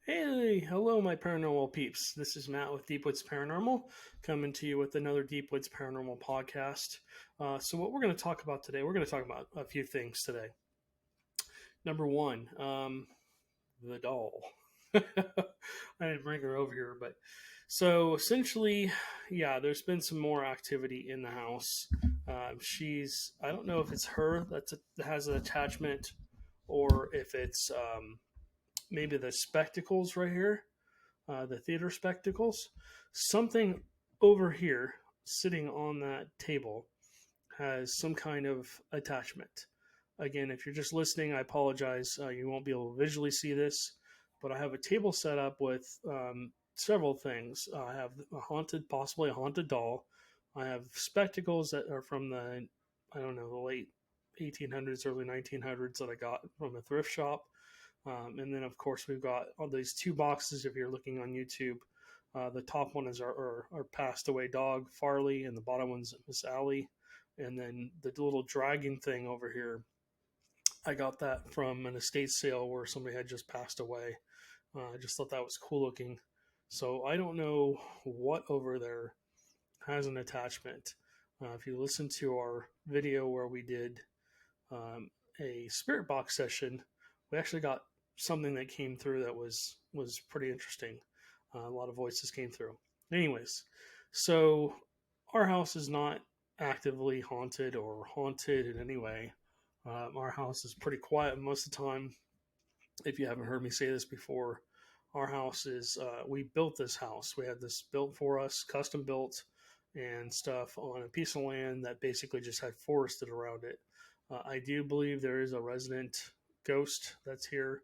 Hey, hello, my paranormal peeps. This is Matt with Deep Woods Paranormal, coming to you with another Deep Woods Paranormal podcast. What we're going to talk about today, we're going to talk about a few things today. Number one, the doll. I didn't bring her over here, but so essentially, yeah, there's been some more activity in the house. I don't know if it's her that has an attachment or if it's maybe the spectacles right here, the theater spectacles. Something over here sitting on that table has some kind of attachment. Again, if you're just listening, I apologize. You won't be able to visually see this, but I have a table set up with several things. I have possibly a haunted doll. I have spectacles that are from I don't know, the late 1800s, early 1900s that I got from a thrift shop. And then, of course, we've got all these two boxes. If you're looking on YouTube, the top one is our passed away dog, Farley, and the bottom one's Miss Allie. And then the little dragon thing over here, I got that from an estate sale where somebody had just passed away. I just thought that was cool looking. So I don't know what over there has an attachment. If you listen to our video where we did um, a spirit box session, we actually got something that came through that was pretty interesting. A lot of voices came through. Anyways, so our house is not actively haunted or haunted in any way. Our house is pretty quiet most of the time. If you haven't heard me say this before, our house is we built this house. We had this built for us, custom built and stuff on a piece of land that basically just had forested around it. I do believe there is a resident ghost that's here.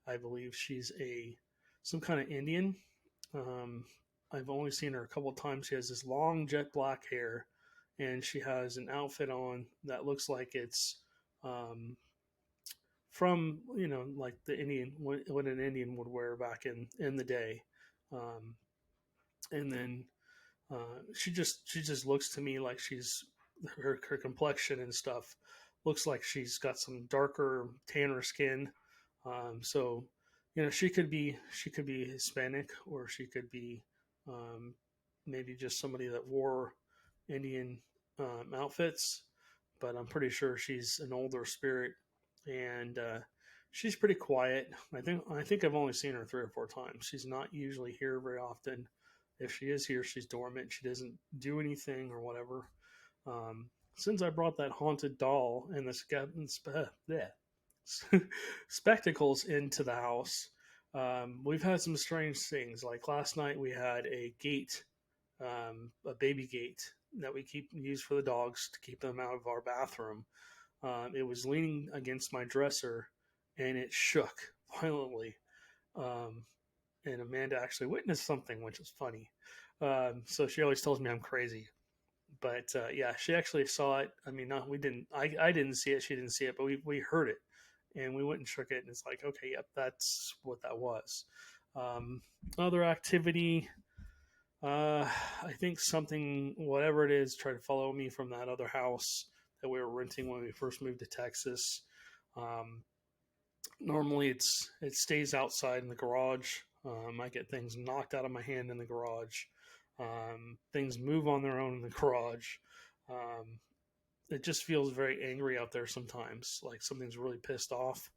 I believe she's a some kind of Indian. Um, I've only seen her a couple of times. She has this long jet black hair, and she has an outfit on that looks like it's um, from like the Indian what an Indian would wear back in the day. Um, and then she just looks to me like her complexion and stuff looks like she's got some darker tanner skin. So she could be Hispanic, or she could be um, maybe just somebody that wore Indian outfits, but I'm pretty sure she's an older spirit, and she's pretty quiet. I think I've only seen her 3 or 4 times. She's not usually here very often. If she is here, she's dormant. She doesn't do anything or whatever. Since I brought that haunted doll and spectacles into the house, we've had some strange things. Like last night, we had a gate, a baby gate that we keep use for the dogs to keep them out of our bathroom. It was leaning against my dresser, and it shook violently. Um, and Amanda actually witnessed something, which is funny. So she always tells me I'm crazy, but yeah, she actually saw it. I mean, we didn't. I didn't see it. She didn't see it, but we heard it, and we went and shook it, and it's like, okay, yep, that's what that was. Um, Other activity. I think something, whatever it is, tried to follow me from that other house that we were renting when we first moved to Texas. Um, Normally, it stays outside in the garage. I get things knocked out of my hand in the garage. Things move on their own in the garage. Um, it just feels very angry out there sometimes, like something's really pissed off.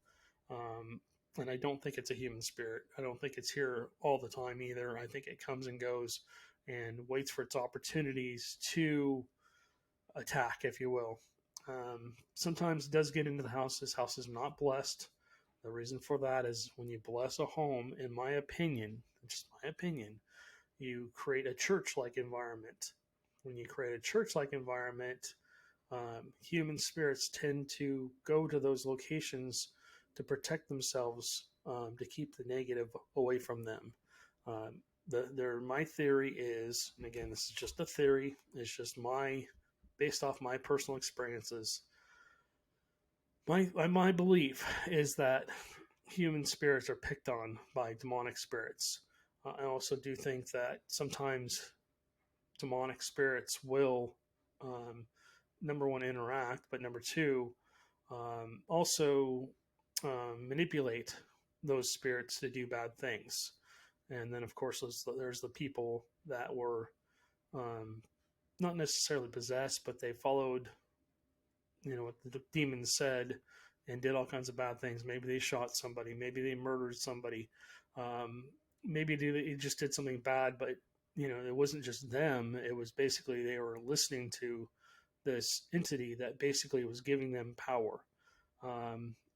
Um, and I don't think it's a human spirit. I don't think it's here all the time either. I think it comes and goes and waits for its opportunities to attack, if you will. Sometimes it does get into the house. This house is not blessed. The reason for that is when you bless a home, in my opinion, just my opinion, you create a church like environment. When you create a church like environment, human spirits tend to go to those locations to protect themselves, to keep the negative away from them. My theory is, and again, this is just a theory, it's just based off my personal experiences. My belief is that human spirits are picked on by demonic spirits. I also do think that sometimes demonic spirits will, number one, interact, but number two, also manipulate. those spirits to do bad things. And then, of course, there's the people that were um, not necessarily possessed, but they followed, what the demons said and did all kinds of bad things. Maybe they shot somebody, maybe they murdered somebody, um, maybe they just did something bad, but it wasn't just them. It was basically they were listening to this entity that basically was giving them power,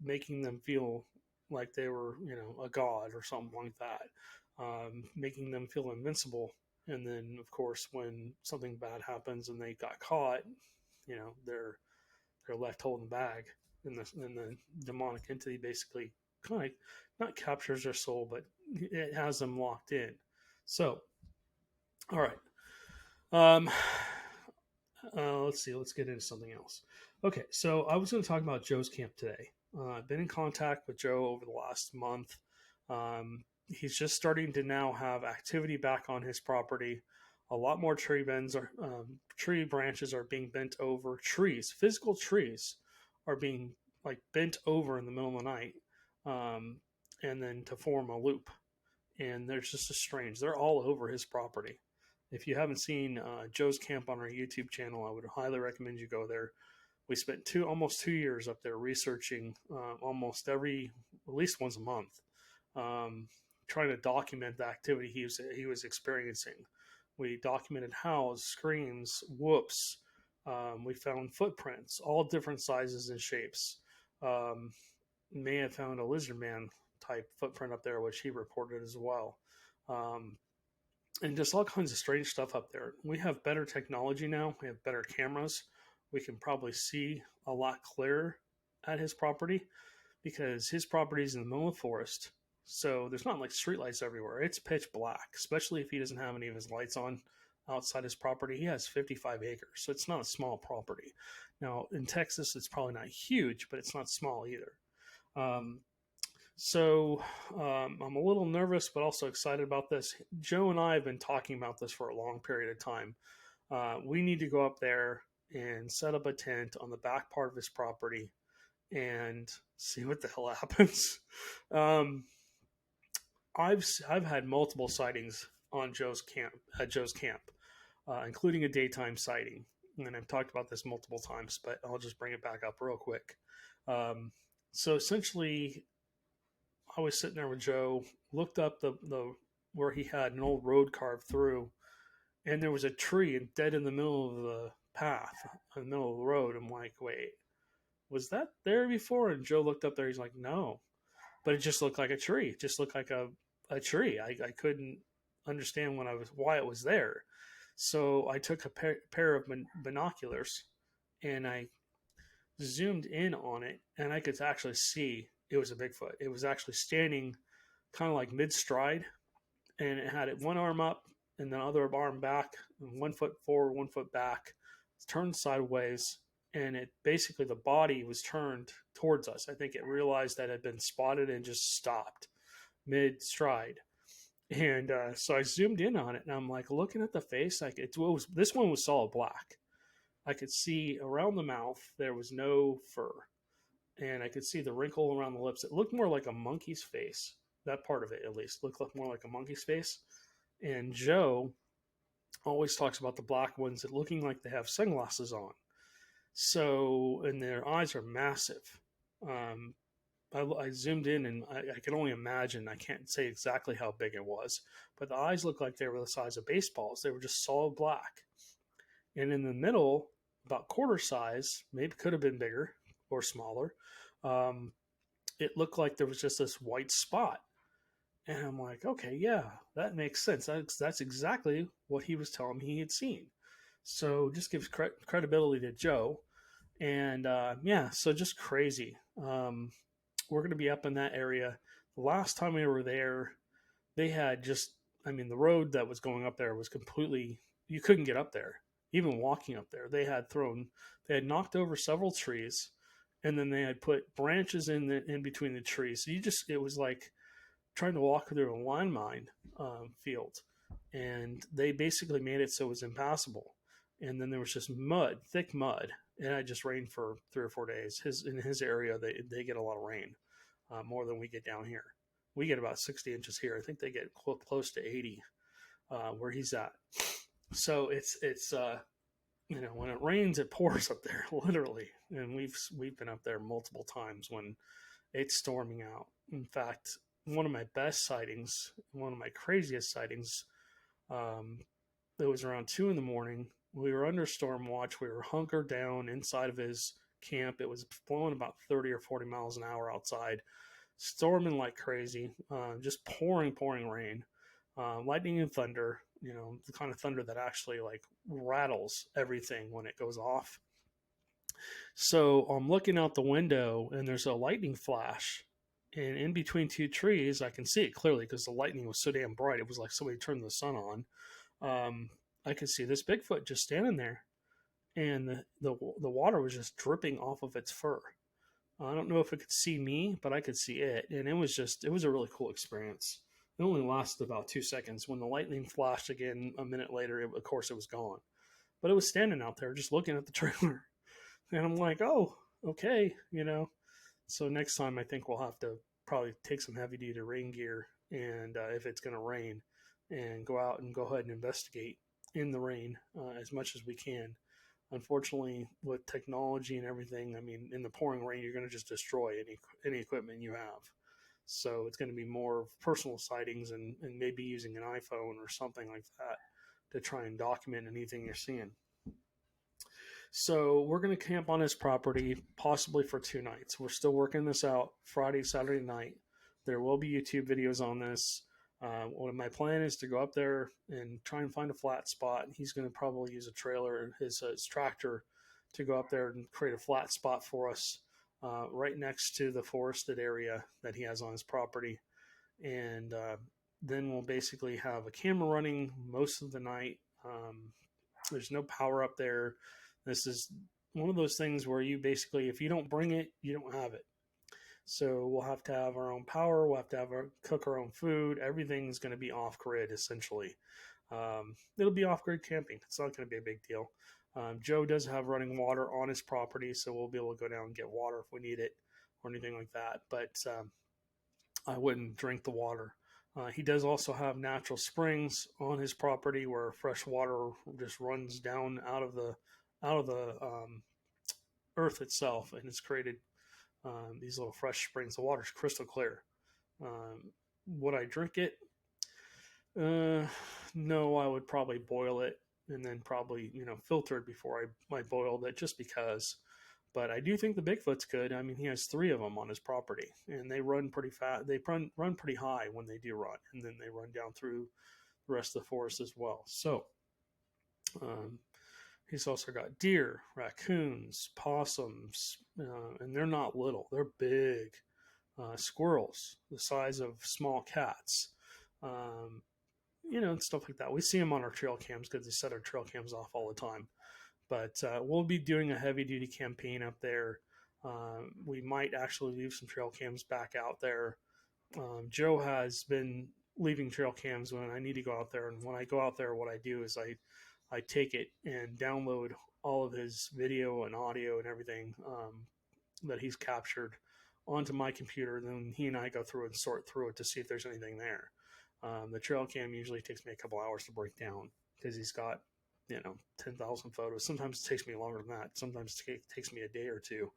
making them feel like they were, a god or something like that, making them feel invincible. And then, of course, when something bad happens and they got caught, they're left holding the bag, and the demonic entity basically kind of not captures their soul, but it has them locked in. So, all right. Um, let's see. Let's get into something else. Okay, so I was going to talk about Joe's camp today. I've been in contact with Joe over the last month. He's just starting to now have activity back on his property. A lot more tree branches are being bent over. Physical trees, are being like bent over in the middle of the night, and then to form a loop. And there's just a strange. They're all over his property. If you haven't seen Joe's Camp on our YouTube channel, I would highly recommend you go there. We spent almost 2 years up there researching at least once a month, trying to document the activity he was experiencing. We documented howls, screams, whoops. We found footprints, all different sizes and shapes. May have found a lizard man type footprint up there, which he reported as well. And just all kinds of strange stuff up there. We have better technology now. We have better cameras. We can probably see a lot clearer at his property because his property is in the middle of the forest. So there's not like streetlights everywhere. It's pitch black, especially if he doesn't have any of his lights on outside his property. He has 55 acres, so it's not a small property. Now, in Texas, it's probably not huge, but it's not small either. I'm a little nervous, but also excited about this. Joe and I have been talking about this for a long period of time. We need to go up there and set up a tent on the back part of his property and see what the hell happens. I've had multiple sightings on Joe's camp, including a daytime sighting. And I've talked about this multiple times, but I'll just bring it back up real quick. So essentially, I was sitting there with Joe, looked up the where he had an old road carved through, and there was a tree dead in the middle of the path, in the middle of the road. I'm like, wait, was that there before? And Joe looked up there. He's like, no, but it just looked like a tree. It just looked like a tree. I couldn't understand why it was there. So I took a pair of binoculars and I zoomed in on it, and I could actually see it was a Bigfoot. It was actually standing kind of like mid stride, and it had one arm up and the other arm back, and 1 foot forward, 1 foot back. It's turned sideways, and it basically the body was turned towards us. I think it realized that it had been spotted and just stopped mid stride. And so I zoomed in on it, and I'm like looking at the face. Like this one was solid black. I could see around the mouth there was no fur, and I could see the wrinkle around the lips. It looked more like a monkey's face. That part of it, at least, looked more like a monkey's face. And Joe always talks about the black ones that looking like they have sunglasses on. So, and their eyes are massive. I zoomed in, and I can only imagine. I can't say exactly how big it was, but the eyes looked like they were the size of baseballs. They were just solid black. And in the middle, about quarter size, maybe could have been bigger or smaller, it looked like there was just this white spot. And I'm like, okay, yeah, that makes sense. That's exactly what he was telling me he had seen. So just gives credibility to Joe. And yeah, so just crazy. We're going to be up in that area. The last time we were there, they had the road that was going up there was completely, you couldn't get up there. Even walking up there, they had knocked over several trees, and then they had put branches in between the trees. So it was like trying to walk through a landmine field, and they basically made it so it was impassable. And then there was just mud, thick mud, and it just rained for 3 or 4 days. In his area, they get a lot of rain, more than we get down here. We get about 60 inches here. I think they get close to 80 where he's at. So it's when it rains, it pours up there literally, and we've been up there multiple times when it's storming out. In fact, one of my best sightings, one of my craziest sightings, um, it was around 2 in the morning. We were under storm watch. We were hunkered down inside of his camp. It was blowing about 30 or 40 miles an hour outside, storming like crazy, just pouring rain, lightning and thunder. The kind of thunder that actually like rattles everything when it goes off. So I'm looking out the window and there's a lightning flash. And in between two trees, I can see it clearly because the lightning was so damn bright. It was like somebody turned the sun on. I could see this Bigfoot just standing there, and the water was just dripping off of its fur. I don't know if it could see me, but I could see it, and it was a really cool experience. It only lasted about 2 seconds. When the lightning flashed again a minute later, of course it was gone. But it was standing out there just looking at the trailer, and I'm like, oh, okay. So next time I think we'll have to probably take some heavy duty rain gear, and if it's going to rain, and go out and go ahead and investigate in the rain as much as we can. Unfortunately, with technology and everything, I mean, in the pouring rain, you're going to just destroy any equipment you have. So it's going to be more personal sightings and maybe using an iPhone or something like that to try and document anything you're seeing. So we're going to camp on his property possibly for 2 nights. We're still working this out Friday, Saturday night. There will be YouTube videos on this. My plan is to go up there and try and find a flat spot. He's going to probably use a trailer, his tractor, to go up there and create a flat spot for us right next to the forested area that he has on his property. And then we'll basically have a camera running most of the night. There's no power up there. This is one of those things where you basically, if you don't bring it, you don't have it. So we'll have to have our own power. We'll have to cook our own food. Everything's going to be off grid, essentially. It'll be off grid camping. It's not going to be a big deal. Joe does have running water on his property, so we'll be able to go down and get water if we need it or anything like that. But I wouldn't drink the water. He does also have natural springs on his property where fresh water just runs down out of the earth itself, and it's created these little fresh springs. The water's crystal clear. Would I drink it? No, I would probably boil it and then probably filter it before I boiled it, just because. But I do think the Bigfoot's good. I mean, he has 3 of them on his property, and they run pretty fast. They run pretty high when they do run, and then they run down through the rest of the forest as well. So he's also got deer, raccoons, possums, and they're not little. They're big. Squirrels, the size of small cats, and stuff like that. We see them on our trail cams because they set our trail cams off all the time. But we'll be doing a heavy-duty campaign up there. We might actually leave some trail cams back out there. Joe has been leaving trail cams when I need to go out there, and when I go out there, what I do is I take it and download all of his video and audio and everything that he's captured onto my computer. Then he and I go through and sort through it to see if there's anything there. The trail cam usually takes me a couple hours to break down because he's got 10,000 photos. Sometimes it takes me longer than that. Sometimes it takes me a day or two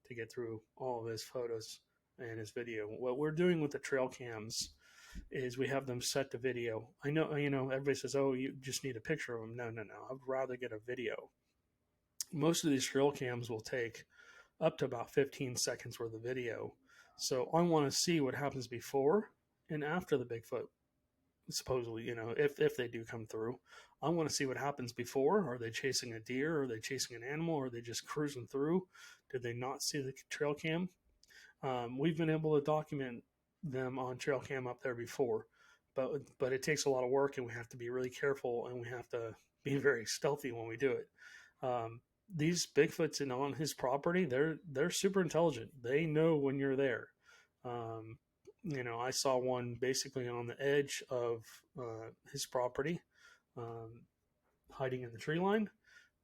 to get through all of his photos and his video. What we're doing with the trail cams is we have them set to video. I know, everybody says, oh, you just need a picture of them. No. I'd rather get a video. Most of these trail cams will take up to about 15 seconds worth of video. So I want to see what happens before and after the Bigfoot, supposedly, if they do come through. I want to see what happens before. Are they chasing a deer? Are they chasing an animal? Are they just cruising through? Did they not see the trail cam? We've been able to document them on trail cam up there before, but it takes a lot of work, and we have to be really careful, and we have to be very stealthy when we do it. These Bigfoots on his property, they're super intelligent. They know when you're there. I saw one basically on the edge of his property, hiding in the tree line,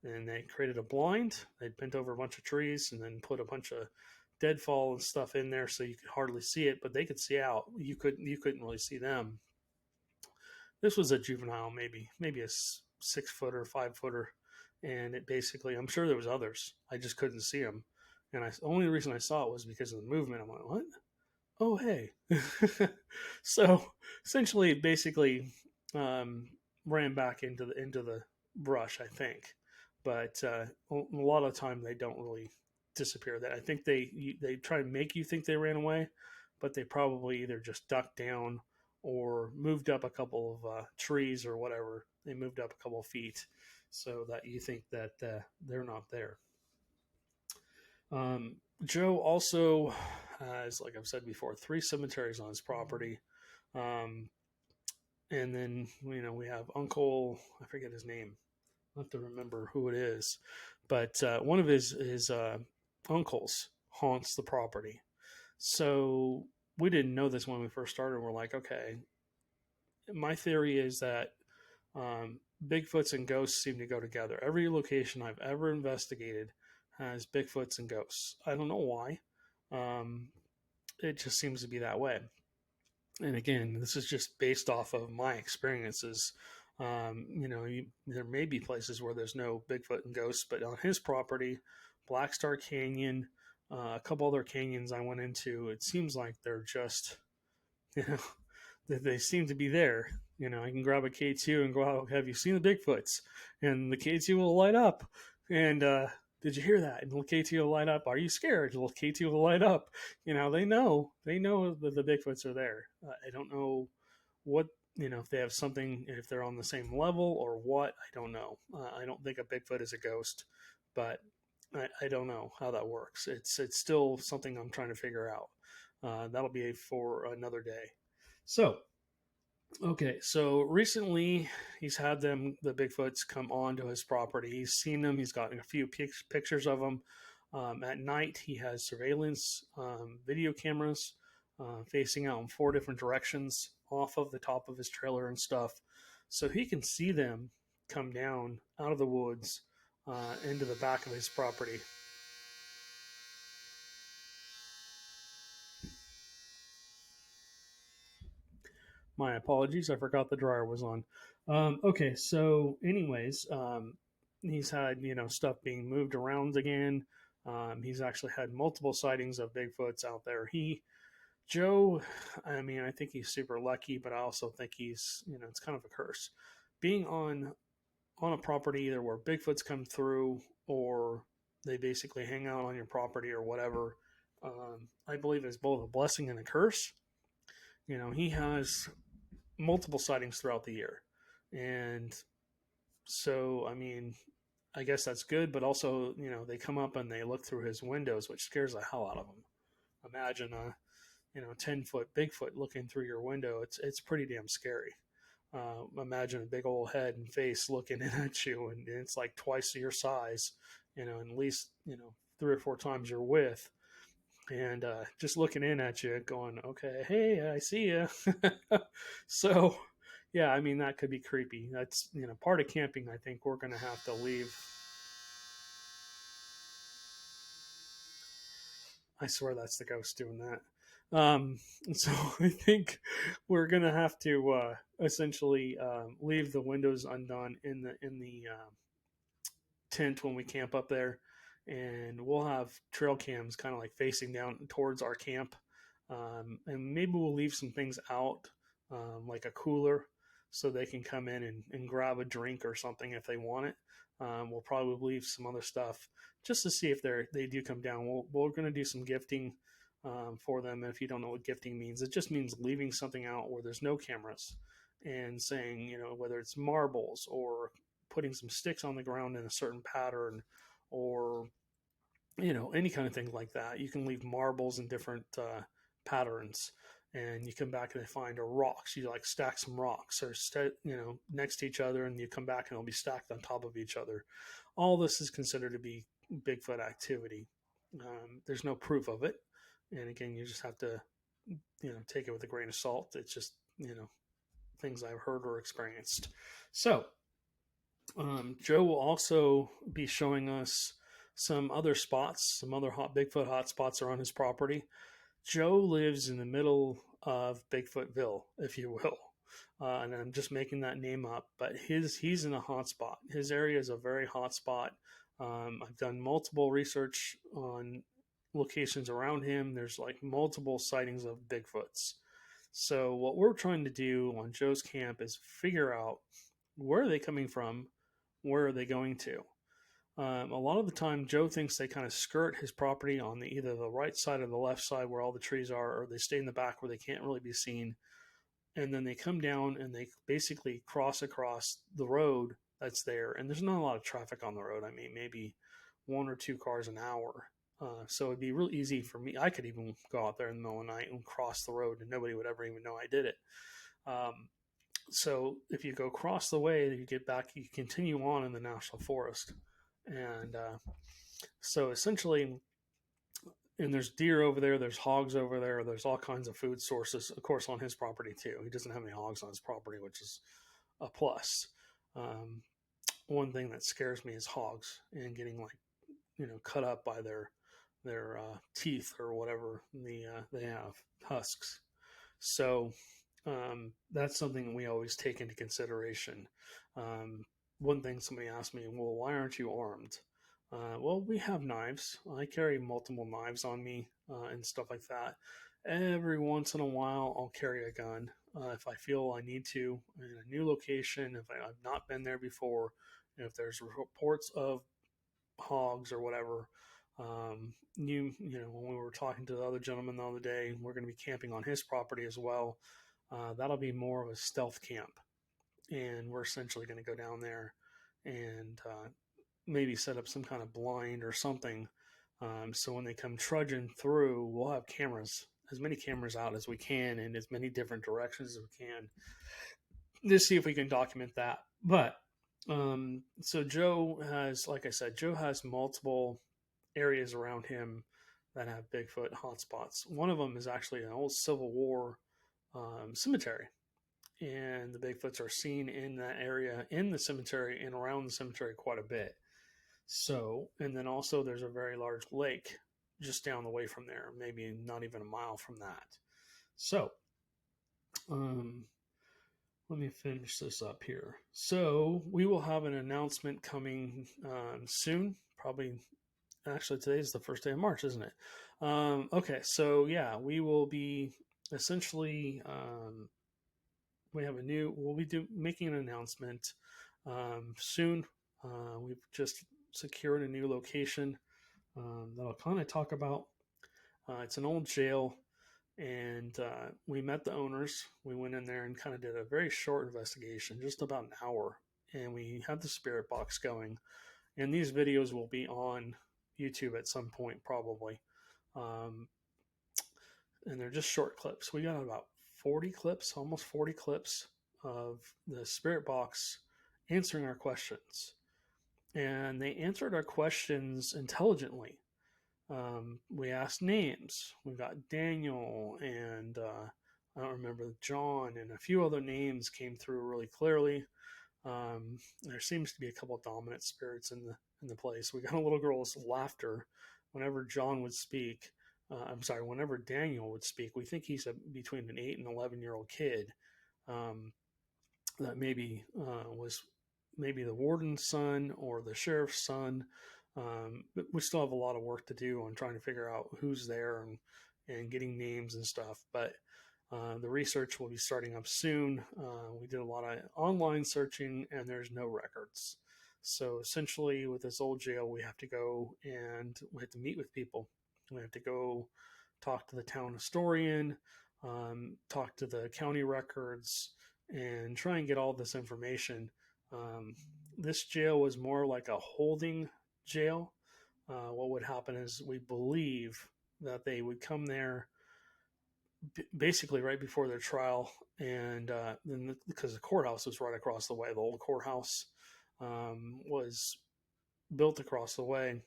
and they created a blind. They bent over a bunch of trees and then put a bunch of deadfall and stuff in there, so you could hardly see it, but they could see out. You couldn't really see them. This was a juvenile, maybe a 6 footer, 5 footer, and it basically, I'm sure there was others. I just couldn't see them, and the only reason I saw it was because of the movement. I'm like, what? Oh, hey. So essentially, basically, um, ran back into the brush, I think. But a lot of the time they don't really disappear. That I think they try to make you think they ran away, but they probably either just ducked down or moved up a couple of trees or whatever. They moved up a couple of feet so that you think that they're not there. Joe also has, like I've said before, 3 cemeteries on his property. Um, and then, we have Uncle, I forget his name. I have to remember who it is. But one of his uncles haunts the property. So we didn't know this when we first started. We're like, okay, my theory is that Bigfoots and ghosts seem to go together. Every location I've ever investigated has Bigfoots and ghosts. I don't know why. Um, it just seems to be that way. And again, this is just based off of my experiences. There may be places where there's no Bigfoot and ghosts, but on his property, Black Star Canyon, a couple other canyons I went into, it seems like they're just, you know, they seem to be there. I can grab a K2 and go out. Have you seen the Bigfoots? And the K2 will light up. And did you hear that? And the K2 will light up. Are you scared? The K2 will light up. They know that the Bigfoots are there. I don't know what, if they have something, if they're on the same level or what. I don't know. I don't think a Bigfoot is a ghost, but I don't know how that works. It's still something I'm trying to figure out. That'll be for another day. So, okay, so recently he's had the Bigfoots come onto his property. He's seen them. He's gotten a few pictures of them. At night, he has surveillance video cameras facing out in 4 different directions off of the top of his trailer and stuff. So he can see them come down out of the woods into the back of his property. My apologies. I forgot the dryer was on. Okay, so anyways, he's had stuff being moved around again. He's actually had multiple sightings of Bigfoots out there. Joe, I mean, I think he's super lucky, but I also think he's it's kind of a curse being on a property either where Bigfoots come through or they basically hang out on your property or whatever. I believe is both a blessing and a curse. He has multiple sightings throughout the year. And so, I mean, I guess that's good, but also, they come up and they look through his windows, which scares the hell out of them. Imagine a, 10-foot Bigfoot looking through your window. It's pretty damn scary. Imagine a big old head and face looking in at you, and it's like twice your size, and at least, 3 or 4 times your width. And just looking in at you, going, okay, hey, I see you. So, yeah, I mean, that could be creepy. That's, part of camping. I think we're going to have to leave. I swear that's the ghost doing that. So I think we're going to have to essentially leave the windows undone in the tent when we camp up there, and we'll have trail cams kind of like facing down towards our camp, and maybe we'll leave some things out, like a cooler, so they can come in and grab a drink or something if they want it. We'll probably leave some other stuff just to see if they do come down. We're going to do some gifting for them. And if you don't know what gifting means, it just means leaving something out where there's no cameras and saying, whether it's marbles or putting some sticks on the ground in a certain pattern, or any kind of thing like that. You can leave marbles in different patterns, and you come back and they find or rocks. You like stack some rocks or next to each other, and you come back and they'll be stacked on top of each other. All this is considered to be Bigfoot activity. There's no proof of it, and again, you just have to take it with a grain of salt. It's just things I've heard or experienced. So Joe will also be showing us some other spots, some other Bigfoot hot spots are on his property. Joe lives in the middle of Bigfootville, if you will. And I'm just making that name up, but he's in a hot spot. His area is a very hot spot. I've done multiple research on locations around him. There's like multiple sightings of Bigfoots. So what we're trying to do on Joe's camp is figure out where are they coming from, where are they going to. A lot of the time, Joe thinks they kind of skirt his property on either the right side or the left side where all the trees are, or they stay in the back where they can't really be seen. And then they come down and they basically cross across the road that's there. And there's not a lot of traffic on the road. I mean, maybe 1 or 2 cars an hour. So it'd be real easy for me. I could even go out there in the middle of the night and cross the road and nobody would ever even know I did it. So if you go across the way, you get back, you continue on in the national forest. And so essentially, and there's deer over there, there's hogs over there, there's all kinds of food sources, of course, on his property too. He doesn't have any hogs on his property, which is a plus. One thing that scares me is hogs and getting cut up by their teeth or whatever they have, husks. So that's something we always take into consideration. One thing somebody asked me, well, why aren't you armed? Well, we have knives. I carry multiple knives on me and stuff like that. Every once in a while, I'll carry a gun if I feel I need to in a new location, if I've not been there before, if there's reports of hogs or whatever. When we were talking to the other gentleman the other day, we're going to be camping on his property as well. That'll be more of a stealth camp, and we're essentially going to go down there and maybe set up some kind of blind or something. So when they come trudging through, we'll have cameras, as many cameras out as we can in as many different directions as we can, just see if we can document that. But so Joe has, like I said, Joe has multiple areas around him that have Bigfoot hotspots. One of them is actually an old Civil War cemetery, and the Bigfoots are seen in that area, in the cemetery and around the cemetery quite a bit. So, and then also there's a very large lake just down the way from there, maybe not even a mile from that. So, let me finish this up here. So we will have an announcement coming soon. Probably, actually, today is the first day of March, isn't it? Okay, so yeah, we will be essentially. We'll be making an announcement soon. We've just secured a new location that I'll kind of talk about. It's an old jail. And we met the owners. We went in there and kind of did a very short investigation, just about an hour. And we had the spirit box going. And these videos will be on YouTube at some point, probably. And they're just short clips. We got about 40 clips, almost 40 clips of the spirit box answering our questions. And they answered our questions intelligently. We asked names. We got Daniel and I don't remember, John, and a few other names came through really clearly. There seems to be a couple of dominant spirits in the place. We got a little girl's laughter whenever John would speak. Whenever Daniel would speak. We think he's between an 8 and 11-year-old kid that maybe was maybe the warden's son or the sheriff's son. But we still have a lot of work to do on trying to figure out who's there and getting names and stuff. But the research will be starting up soon. We did a lot of online searching and there's no records. So essentially with this old jail, we have to go and we have to meet with people. We have to go talk to the town historian, talk to the county records, and try and get all this information. This jail was more like a holding jail. What would happen is we believe that they would come there basically right before their trial, and then because the courthouse was right across the way, the old courthouse was built across the way.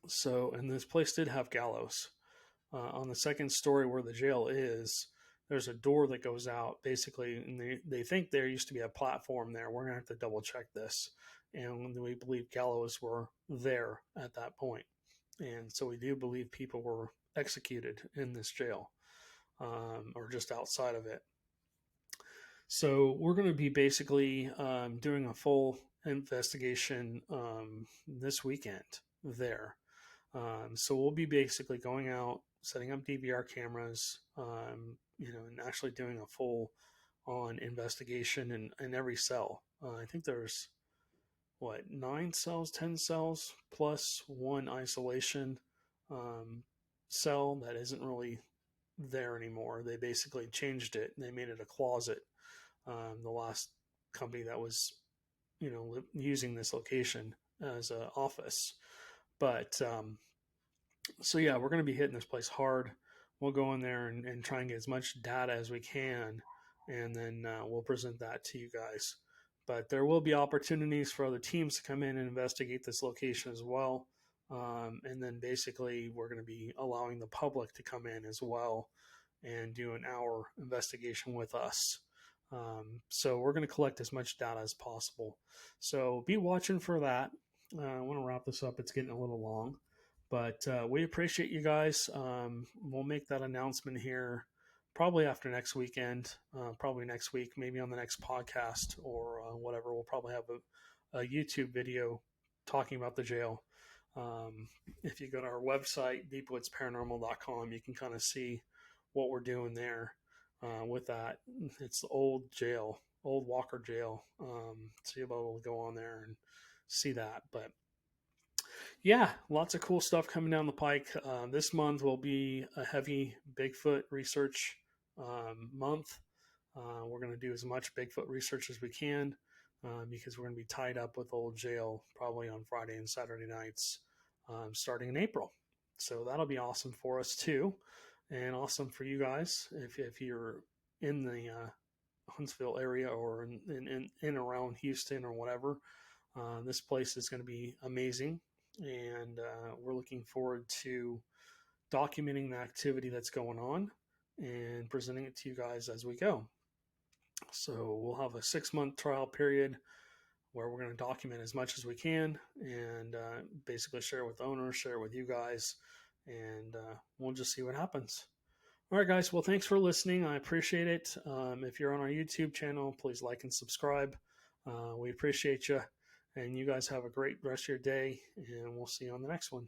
So, and this place did have gallows on the second story where the jail is. there's a door that goes out basically, and they think there used to be a platform there. We're gonna have to double check this, and we believe gallows were there at that point, and so we do believe people were executed in this jail, or just outside of it. So we're going to be basically doing a full investigation this weekend there. So we'll be basically going out, setting up DVR cameras, and actually doing a full on investigation in every cell. I think there's 9 cells, 10 cells, plus one isolation cell that isn't really there anymore. They basically changed it and they made it a closet. The last company that was, using this location as an office. But so yeah, we're going to be hitting this place hard. We'll go in there and try and get as much data as we can, and then we'll present that to you guys. But there will be opportunities for other teams to come in and investigate this location as well. And then basically, we're going to be allowing the public to come in as well and do an hour investigation with us. So we're going to collect as much data as possible. So be watching for that. I want to wrap this up. It's getting a little long, but we appreciate you guys. We'll make that announcement here probably after next weekend, probably next week, maybe on the next podcast or whatever. We'll probably have a YouTube video talking about the jail. If you go to our website, deepwoodsparanormal.com, you can kind of see what we're doing there. With that, it's the old jail, old Walker jail. So you'll be able to go on there and see that. But yeah, lots of cool stuff coming down the pike. This month will be a heavy Bigfoot research month. We're going to do as much Bigfoot research as we can because we're going to be tied up with old jail probably on Friday and Saturday nights starting in April. So that'll be awesome for us too. And awesome for you guys if you're in the Huntsville area or in around Houston or whatever. This place is going to be amazing, and we're looking forward to documenting the activity that's going on and presenting it to you guys as we go. So we'll have a 6-month trial period where we're going to document as much as we can and basically share it with the owners, share it with you guys, and we'll just see what happens. All right, guys. Well, thanks for listening. I appreciate it. If you're on our YouTube channel, please like and subscribe. We appreciate you. And you guys have a great rest of your day, and we'll see you on the next one.